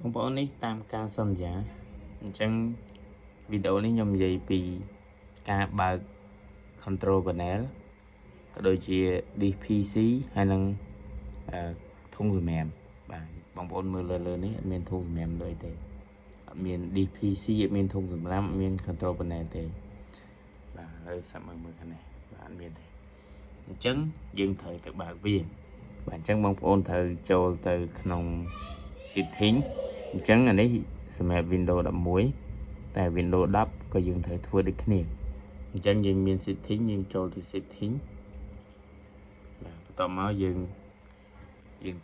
បងប្អូននេះតាមការសន្យាអញ្ចឹងវីដេអូនេះខ្ញុំនិយាយពីការបើក control panel ក៏ដូចជា disk PC ហើយនិងធុងសម្រាមបាទបងប្អូនមើលលើនេះអត់មានធុងសម្រាមដូចទេអត់មាន disk PC អត់មានធុងសម្រាមអត់មាន control panel ទេបាទហើយសាប់មើលខាងនេះបាទអត់មានទេអញ្ចឹងយើងត្រូវទៅបើកវាបាទអញ្ចឹងបងប្អូនត្រូវចូលទៅក្នុង setting អញ្ចឹងអានេះសម្រាប់ Windows 11 តែ Windows 10 ក៏យើងត្រូវធ្វើដូចគ្នាអញ្ចឹងយើងមាន setting យើងចូលទៅ setting បាទបន្ទាប់មកយើង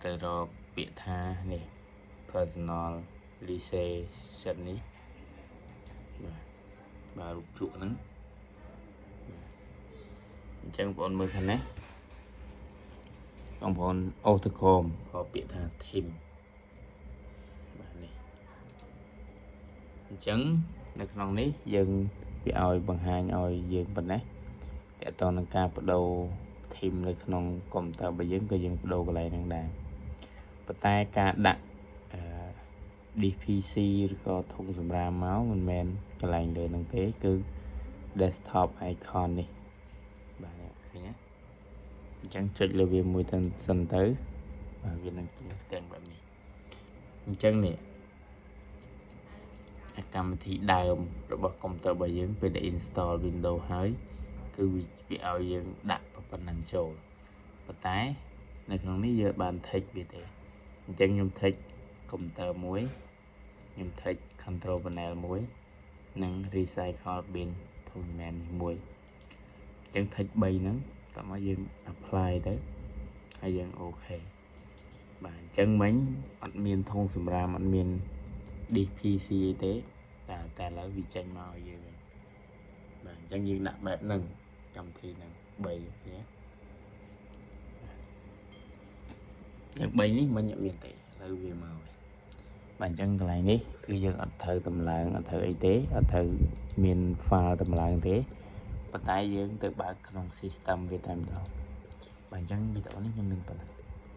ទៅរកពាក្យថានេះ personal reset នេះបាទរូបជក់ហ្នឹងអញ្ចឹងបងប្អូនមើលខាងនេះបងប្អូនអូសទៅក្រោមក៏ពាក្យថា theme បាទនេះអញ្ចឹងនៅក្នុងនេះយើងវាឲ្យបង្ហាញឲ្យយើងប៉ុណ្ណេះតើតើនឹងការបដូរ theme នៅក្នុងកុំព្យូទ័ររបស់យើងក៏យើងបដូរកន្លែងហ្នឹងដែរប៉ុន្តែការដាក់disk PC ឬក៏ធុងសម្រាមមកមិនមែនកន្លែងលើហ្នឹងទេគឺ desktop icon នេះបាទឃើញទេអញ្ចឹងចុចលើវាមួយទៅសិនទៅបាទវានឹងទាំងបែបនេះអញ្ចឹងនេះកម្មវិធីដើមរបស់កុំព្យូទ័ររបស់យើងពេលដែល install Windows ហើយគឺវាឲ្យយើងដាក់ប៉ុណ្ណឹងចូលប៉ុន្តែនៅក្នុងនេះយើងបាន take វាទេអញ្ចឹងខ្ញុំ take កុំព្យូទ័រមួយខ្ញុំ take control panel មួយនិង recycle bin ធុងសម្រាមនេះមួយអញ្ចឹង take 3ហ្នឹងតោះមកយើង apply ទៅហើយយើងអូខេបាទអញ្ចឹងមិញអត់មានធុងសម្រាមអត់មាន disk PC ទេតែឥឡូវវាចេញមកឲ្យយើងបាទអញ្ចឹងយើងដាក់បែបហ្នឹងកម្មវិធីហ្នឹង3នេះអញ្ចឹង3នេះមិញអត់មានទេឥឡូវវាមកបាទអញ្ចឹងកន្លែងនេះគឺយើងអត់ត្រូវតម្លើងអត់ត្រូវអីទេអត់ត្រូវមាន file តម្លើងទេប៉ុន្តែយើងទៅបើកក្នុង system វាតែម្ដងបាទអញ្ចឹងវីដេអូនេះខ្ញុំមានប៉ុណ្ណឹង